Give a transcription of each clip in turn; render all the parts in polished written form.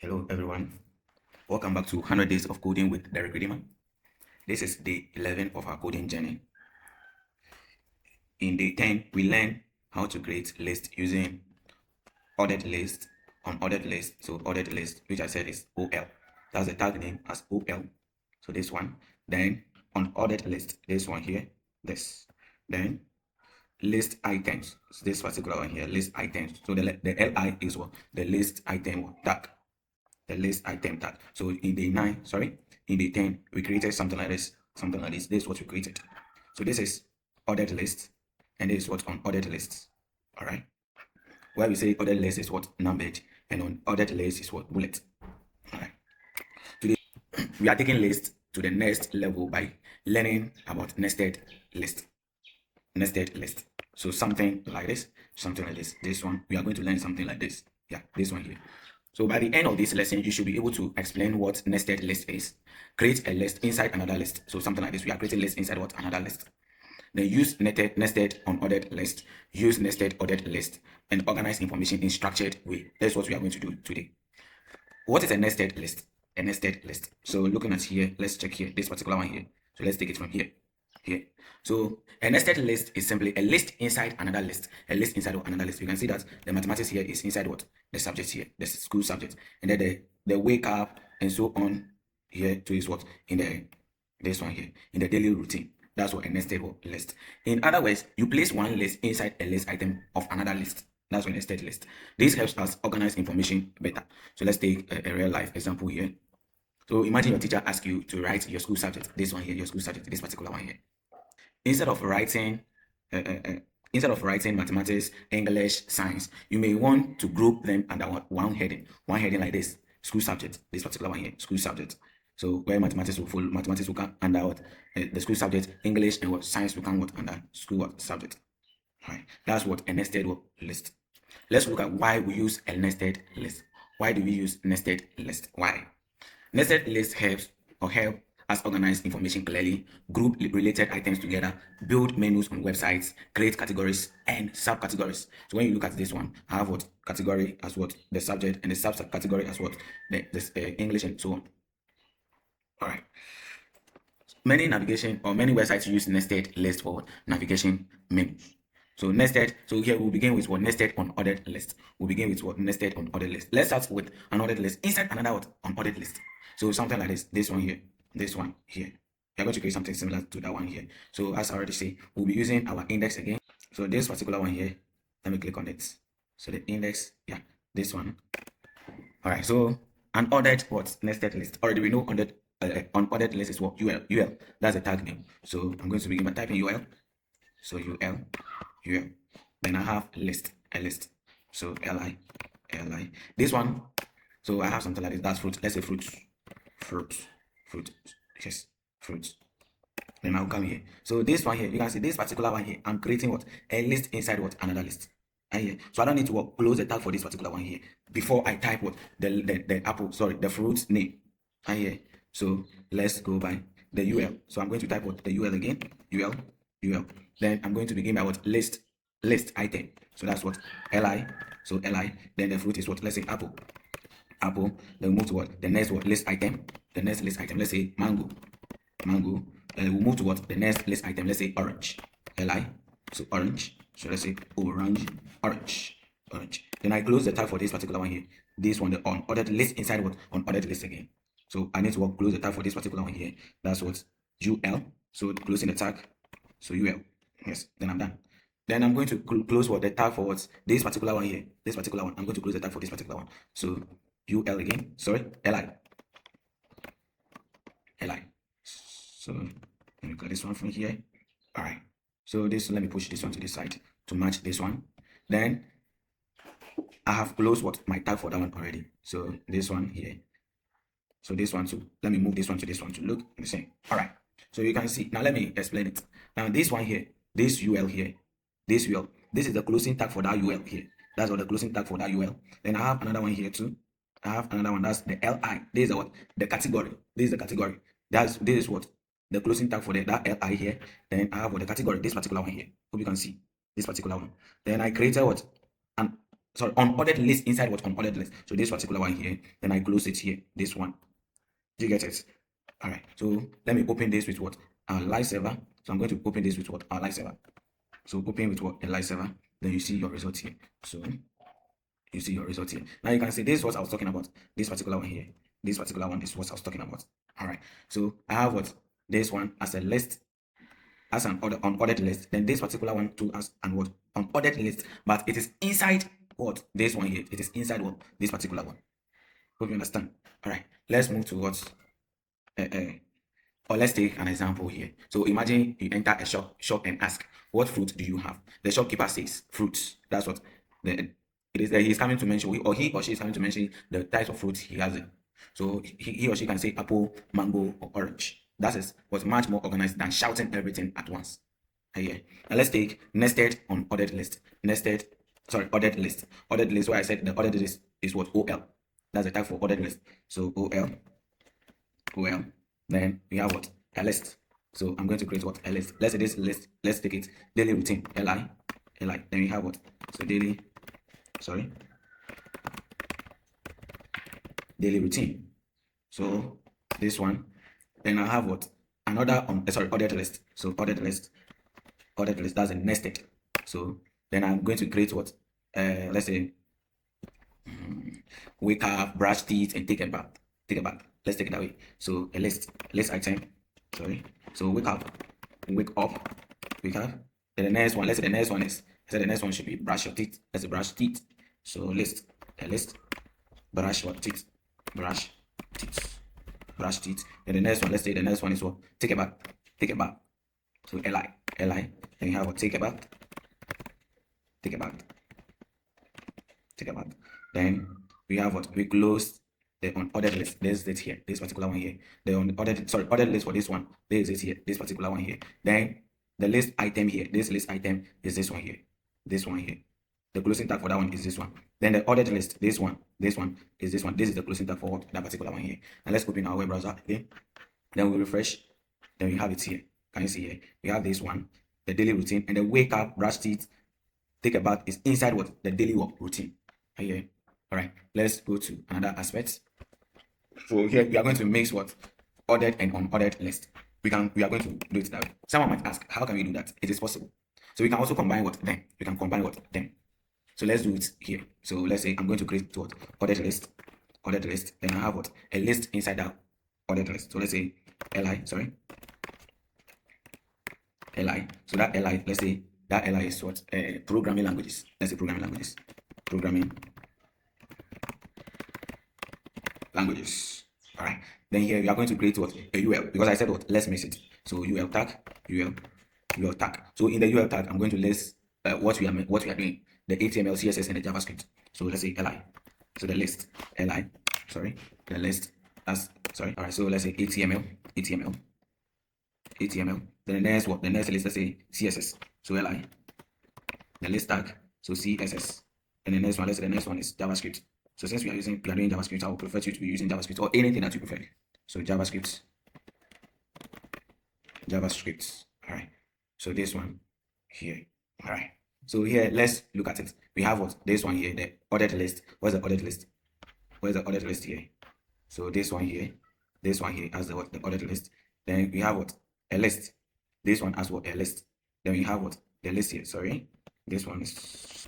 Hello everyone, welcome back to 100 Days of Coding with Derrick-Redeemer. This is day 11 of our coding journey. In day 10, we learn how to create lists using ordered list on ordered list. So ordered list, which I said is OL. That's the tag name as OL. So this one. Then on ordered list, this one here, this. Then list items, so this particular one here, list items. So the LI is what? The list item tag. The list item tag. So in day 9, in day 10, we created something like this. This is what we created. So this is ordered list, and this is what on ordered lists. All right. Where we say ordered list is what numbered, and on ordered list is what bullet. All right. Today we are taking list to the next level by learning about nested list. Nested list. So something like this, This one, we are going to learn something like this. Yeah, this one here. So by the end of this lesson, you should be able to explain what nested list is. Create a list inside another list. So something like this, we are creating list inside what? Another list. Then use nested unordered list. Use nested ordered list and organize information in structured way. That's what we are going to do today. What is a nested list? A nested list. So looking at here, let's check here, this particular one here. So let's take it from here. So a nested list is simply a list inside another list, a list inside of another list. You can see that the mathematics here is inside what? The subject here, the school subject, and then the wake up and so on here to is what? In this one here, in the daily routine. That's what a nested list. In other words, you place one list inside a list item of another list. That's what a nested list. This helps us organize information better. So let's take a real life example here. So imagine your teacher asks you to write your school subject. This one here, your school subject, this particular one here. Instead of writing mathematics, English, science, you may want to group them under one heading like this: school subject. This particular one here, school subject. So where mathematics will follow, mathematics will come under what? The school subject. English and what? Science will come what? Under school what? Subject. All right. That's what a nested list. Let's look at why we use a nested list. Why do we use nested list? Why? Nested list help us organize information clearly, group related items together, build menus on websites, create categories and subcategories. So when you look at this one, I have what? Category as what? The subject, and the subcategory as what? The English and so on. All right. Many websites use nested list for navigation menus. So nested, so here we'll begin with what? Nested unordered list. We'll begin with what? Nested unordered list. Let's start with an ordered list inside another what? Unordered list. So something like this one here, this one here. We're going to create something similar to that one here. So as I already say, we'll be using our index again. So this particular one here, let me click on it. So the index, yeah, this one. All right, so unordered what? Nested list. Already we know unordered list is what? UL. That's the tag name. So I'm going to begin by typing UL. So UL. Then I have a list. So li. This one. So I have something like this. That's fruit. Let's say fruit. Yes, fruit. Then I'll come here. So this one here, you can see this particular one here. I'm creating what? A list inside what? Another list. And here. So I don't need to close the tag for this particular one here before I type what? The fruit's name. And here. So let's go by the UL. So I'm going to type what? The UL again. UL. Then I'm going to begin by what? List item. So that's what? Li. So Li. Then the fruit is what? Let's say apple. Then we move to what? The next what? List item. The next list item. Let's say mango. Then we'll move to what? The next list item. Let's say orange. Li. So orange. So let's say orange. Then I close the tab for this particular one here. This one, the unordered list inside what? Unordered list again. So I need to close the tab for this particular one here. That's what? UL. So closing the tag. So UL. Yes. Then I'm done. Then I'm going to close what? The tag for what? This particular one here. This particular one. I'm going to close the tag for this particular one. So UL again. Sorry. Li. So let me cut this one from here. All right. So let me push this one to this side to match this one. Then I have closed what? My tag for that one already. So this one here. So this one too. Let me move this one to look the same. All right. So you can see. Now let me explain it. Now this one here, this UL here, this is the closing tag for that UL here. That's what the closing tag for that UL. Then I have another one here too. I have another one. That's the LI. This is what? The category. This is the category. This is what? The closing tag for that LI here. Then I have what? The category. This particular one here. Hope you can see this particular one. Then I created what? sorry, unordered list inside what unordered list. So this particular one here, then I close it here. This one. Do you get it? All right. So let me open this with what? Our live server. So I'm going to open this with what? Our live server. So open with what? A live server. Then you see your result here. So you see your result here. Now you can see this is what I was talking about. This particular one here. This particular one is what I was talking about. All right. So I have what? This one as a list, as an unordered list. Then this particular one too as an what? Unordered list. But it is inside what? This one here. It is inside what? This particular one. Hope you understand. All right. Let's move to what? Or let's take an example here. So imagine you enter a shop and ask, what fruit do you have? The shopkeeper says fruits. That's what it is that he's coming to mention, or he or she is coming to mention the types of fruits he has. So he or she can say apple, mango, or orange. That is what's much more organized than shouting everything at once. Here. Now let's take nested unordered list. Ordered list. Ordered list, where I said the ordered list is what? OL. That's the type for ordered list. So OL. Then we have what? A list. So I'm going to create what? A list. Let's say this list, let's take it daily routine. Li. Then we have what? So daily routine. So this one. Then I have what? Another ordered list. So ordered list, that's a nested. So then I'm going to create what? Let's say wake up, brush teeth, and take a bath. Let's take it that way. So a list item. So wake up. Then the next one. Let's say the next one is. The next one should be brush your teeth. Let's say brush teeth. So a list. Brush your teeth. Brush teeth. Then the next one. Let's say the next one is what? Take a bath. So li. Then you have what? Take a bath. Then we have what? We close the unordered list. There's it here. This particular one here. The ordered list for this one. There is it here. This particular one here. Then the list item here. This list item is this one here. This one here. The closing tag for that one is this one. Then the ordered list. This one is this one. This is the closing tag for what? That particular one here. And let's open our web browser again. Then we refresh. Then we have it here. Can you see here? We have this one, the daily routine, and the wake up, brush teeth, take a bath is inside what? The daily work routine. Here. All right. Let's go to another aspect. So here we are going to mix what? Ordered and unordered list. We are going to do it that way. Someone might ask, how can we do that? It is possible. So we can also combine what? Them. We can combine what? Them. So let's do it here. So let's say I'm going to create what? Ordered list. Then I have what? A list inside that ordered list. So let's say li. So that li, let's say that li is what? Programming languages. Let's say programming languages. All right. Then here we are going to create what? A UL, because I said what? Let's mix it. So UL tag. So in the UL tag, I'm going to list what we are doing, the HTML, CSS, and the JavaScript. So let's say li. So the list the list. All right. So let's say HTML. Then the next what? The next list, let's say CSS. So li. The list tag. So CSS. And the next one, let's say the next one is JavaScript. So since we are doing JavaScript, I would prefer you to be using JavaScript or anything that you prefer. So JavaScript. All right. So this one here. All right. So here, let's look at it. We have what? This one here, the ordered list. Where's the ordered list? Here? So this one here as the ordered list. Then we have what? A list. This one as what? A list. Then we have what? The list here. This one is.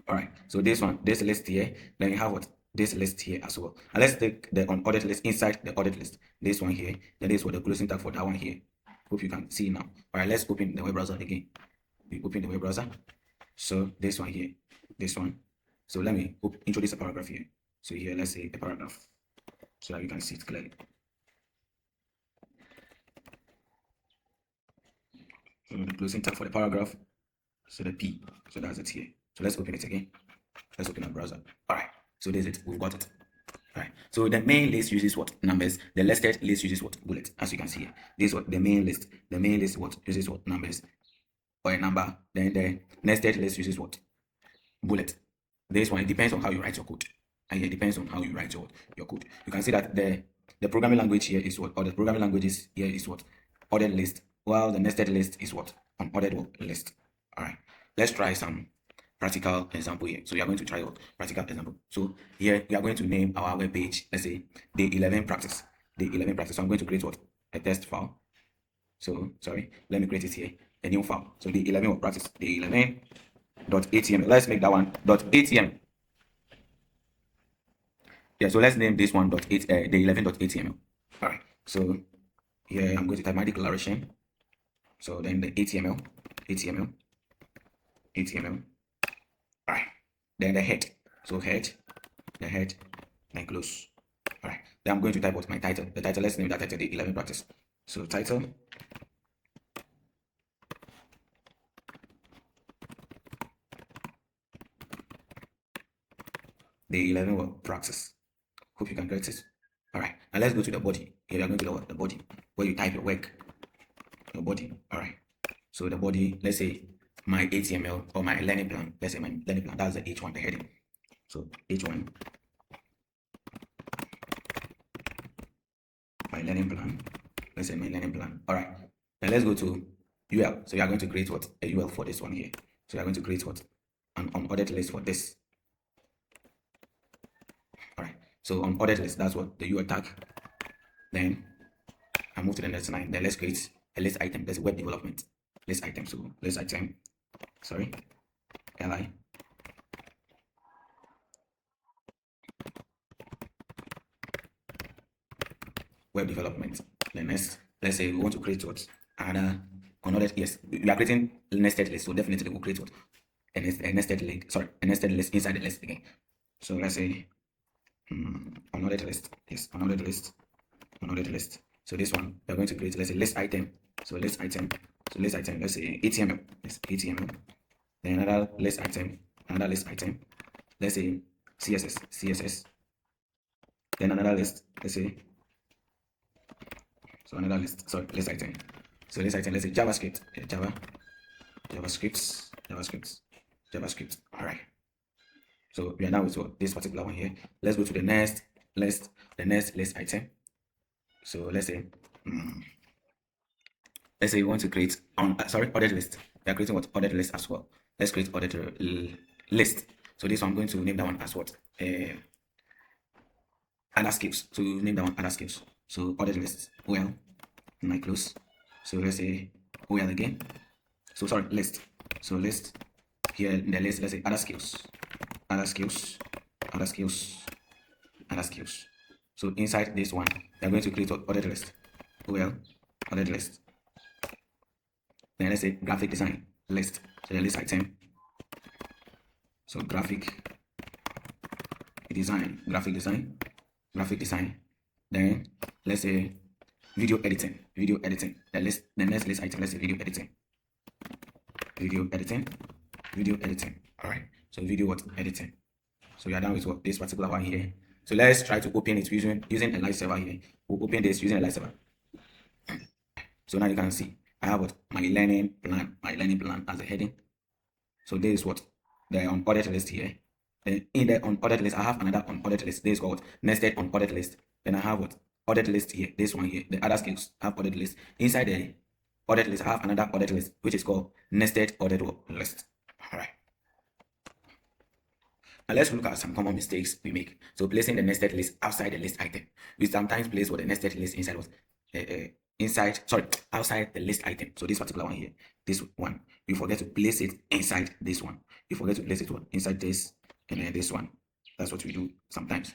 All right. So this list here. Then we have what? This list here as well. And let's take the unordered list inside the ordered list. This one here. Then this is what the closing tag for that one here. Hope you can see now. All right. Let's open the web browser again. We open the web browser. So this one here. So let me introduce a paragraph here. So here, let's say a paragraph, so that you can see it clearly. So the closing tag for the paragraph. So the P. So that's it here. So let's open it again. Let's open our browser. All right. So there's it. We've got it. All right. So the main list uses what? Numbers. The listed list uses what? Bullet. As you can see here. This is what the main list. The main list what uses what? Numbers or a number. Then the nested list uses what? Bullet. This one, it depends on how you write your code. And it depends on how you write your code. You can see that the programming language here is what? Or the programming languages here is what? Ordered list. While the nested list is what? Unordered list. All right. Let's try some practical example here. So we are going to try out practical example. So here we are going to name our web page, let's say day 11 practice. Day 11 practice. So I'm going to create what? A test file. So sorry, let me create it here. A new file. So day 11 of practice. Day 11.html. Let's make that one .html. Yeah, so let's name this one day 11.html. All right. So here I'm going to type my declaration. So then the HTML. All right. Then the head. So head, the head, then close. All right. Then I'm going to type what my title. The title. Let's name that title day 11 practice. So title. Day 11 work practice. Hope you can get it. All right. Now let's go to the body. Here we are going to the body where you type your work. Your body. All right. So the body. Let's say my HTML or my learning plan. Let's say my learning plan. That's the H1, the heading. So H1. My learning plan. Let's say my learning plan. All right. Now let's go to UL. So we are going to create what? A UL for this one here. So we are going to create what? An unordered list for this. All right. So unordered list, that's what the UL tag. Then I move to the next line. Then let's create a list item. There's web development list item. So list item. Sorry. LI. Web development. Then next, let's say we want to create what? Another, yes, we are creating a nested list. So definitely we'll create what? A nested link. Sorry, a nested list inside the list again. So let's say another list. Yes, another list. So this one we're going to create, let's say list item. So list item. Let's say HTML. Yes, HTML. Then another list item. Let's say CSS. Then another list. Let's say. So another list. Sorry, list item. So list item. Let's say JavaScript. JavaScript. All right. So we are now with this particular one here. Let's go to the next list. The next list item. So let's say you want to create ordered list. We are creating what? Ordered list as well. Let's create ordered list. So this one I'm going to name that one as what? Other skills. So name that one other skills. So ordered list. OL. My close. So let's say OL again. So sorry, list. So list here in the list, let's say other skills. So inside this one, we are going to create an ordered list. OL, ordered list. Then let's say graphic design list. So the list item. So graphic design. Then let's say video editing. The next list item, let's say video editing. All right. So video editing. So we are done with what? This particular one here. So let's try to open it using a live server here. We'll open this using a live server. So now you can see I have what? My learning plan as a heading. So this is what? The unordered list here. Then in the unordered list, I have another unordered list. This is called nested unordered list. Then I have what? Ordered list here. This one here. The other skills have ordered list. Inside the ordered list, I have another ordered list, which is called nested ordered list. All right. Now let's look at some common mistakes we make. So placing the nested list outside the list item. We sometimes place what the nested list inside was outside the list item. So this particular one here, this one, you forget to place it inside this one. You forget to place it inside this and then this one. That's what we do sometimes.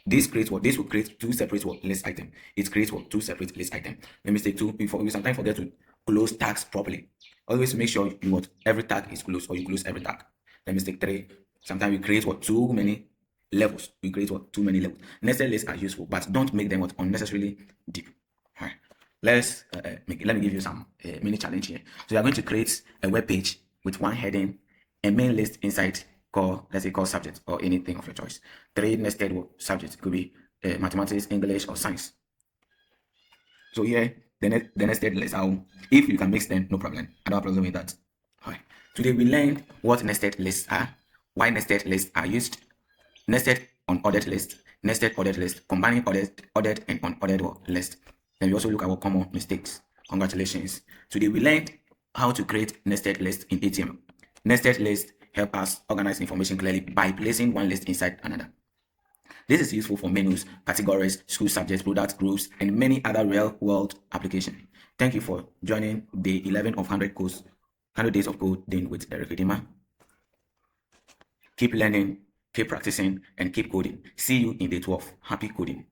This will create two separate list items. It creates two separate list items. The mistake two, we sometimes forget to close tags properly. Always make sure every tag is closed, or you close every tag. The mistake three, sometimes we create too many levels. Too many levels. Nested lists are useful, but don't make them unnecessarily deep. All right. Let me give you some mini challenge here. So you are going to create a web page with one heading, a main list inside let's say call subject or anything of your choice. 3 nested subjects. It could be mathematics, English, or science. So here the nested list. If you can mix them, no problem. I don't have a problem with that. All right. Today we learned what nested lists are, why nested lists are used, nested unordered list, nested ordered list, combining ordered and unordered list. Then we also look at our common mistakes. Congratulations. Today we learned how to create nested list in HTML. Nested list, help us organize information clearly by placing one list inside another. This is useful for menus, categories, school subjects, product groups, and many other real-world applications. Thank you for joining day 11 of 100 days of coding with Derrick-Redeemer. Keep learning, keep practicing, and keep coding. See you in day 12. Happy coding.